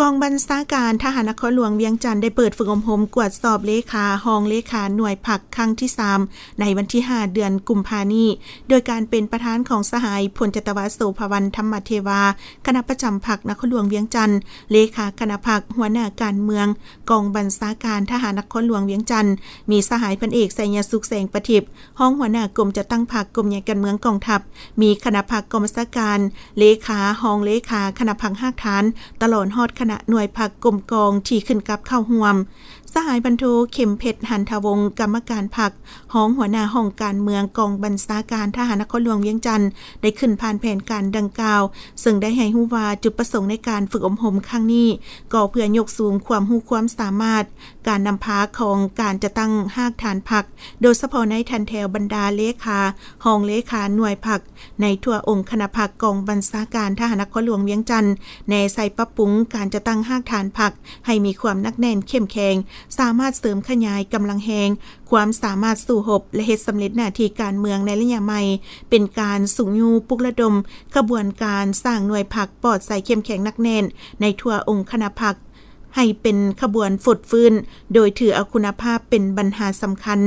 กองบัญชาการทหารนครหลวงเวียงจันทน์ได้เปิดฝึกอบรมกวดสอบเลขาห้องเลขาหน่วยผักครั้งที่3ในวันที่5เดือนกุมภาพันธ์นี้โดยการเป็นประธานของสหายพลจตวโสภวรรณธรรมเทวาคณะประจำผักนครหลวงเวียงจันทน์เลขาคณะผักหัวหน้าการเมืองกองบัญชาการทหารนครหลวงเวียงจันทน์มีสหายพันเอกไสยสุขแสงประทิปห้องหัวหน้ากรมจัดตั้งผักกรมใหญ่การเมืองกองทัพมีคณะผักกองบัญชาการเลขาห้องเลขาคณะผักห้าฐานตลอดฮอดคณะหน่วยผักกรมกองที่ขึ้นกับเข้าห่วมสหายบรรโทเข็มเพชรหันทวงศ์กรรมการผักห้องหัวหน้าห้องการเมืองกองบัญชาการทหารนครหลวงเวียงจันทน์ได้ขึ้นผ่านแผนการดังกล่าวซึ่งได้ให้ฮู้ว่าจุดประสงค์ในการฝึกอบรมครั้งนี้ก็เพื่อยกสูงความรู้ความสามารถการนำพาของการจะตั้งหากฐานผักโดยเฉพาะในทันแถวบรรดาเลขาห้องเลขาหน่วยผักในทั่วองค์คณะผักกองบัญชาการทหารนครหลวงเวียงจันทน์ในใส่ปรับปรุงการจะตั้งหากฐานผักให้มีความนักแน่นเข้มแข็งสามารถเสริมขยายกำลังแหงความสามารถสู่หบและเฮ็ดสำเร็จหน้าที่การเมืองในระยะใหม่เป็นการสูงยูปลุกระดมกระบวนการสร้างหน่วยผักปลอดใส่เข้มแข็งนักแน่นในทั่วองค์คณะผักให้เป็นขบวนฝุดฟื้นโดยถือเอาคุณภาพเป็นปัญหาสำคัญ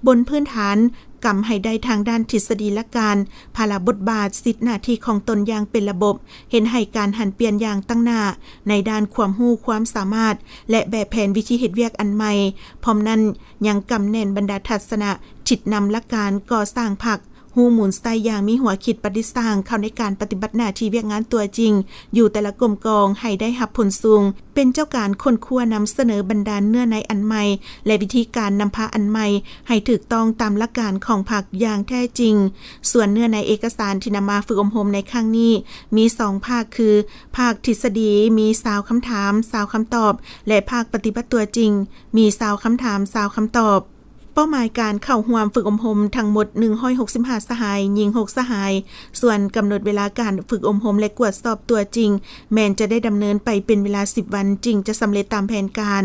บนพื้นฐานกำให้ได้ทางด้านทฤษฎีและการภาระบทบาทสิทธิหน้าที่ของตนอย่างเป็นระบบเห็นให้การหันเปลี่ยนอย่างตั้งหน้าในด้านความรู้ความสามารถและแบบแผนวิธีเฮ็ดเวียกอันใหม่พร้อมนั้นยังกำแน่นบรรดาทัศนะจิตนำและการก่อสร้างผักหูหมุนไซอย่างมีหัวคิดปฏิสร้างเข้าในการปฏิบัติหน้าที่เวียกงานตัวจริงอยู่แต่ละกรมกองให้ได้รับผลสูงเป็นเจ้าการค้นคว้านำเสนอบรรดาเนื้อในอันใหม่และวิธีการนำพาอันใหม่ให้ถูกต้องตามหลักการของผักอย่างแท้จริงส่วนเนื้อในเอกสารที่นำมาฝึกอบรมในครั้งนี้มี2ภาคคือภาคทฤษฎีมี20คำถาม20คำตอบและภาคปฏิบัติตัวจริงมี20คำถาม20คำตอบเป้าหมายการเข้าร่วมฝึกอบรมทั้งหมด165สหายหญิง6สหายส่วนกำหนดเวลาการฝึกอบรมและกวดสอบตัวจริงแม้นจะได้ดำเนินไปเป็นเวลา10วันจริงจะสำเร็จตามแผนการ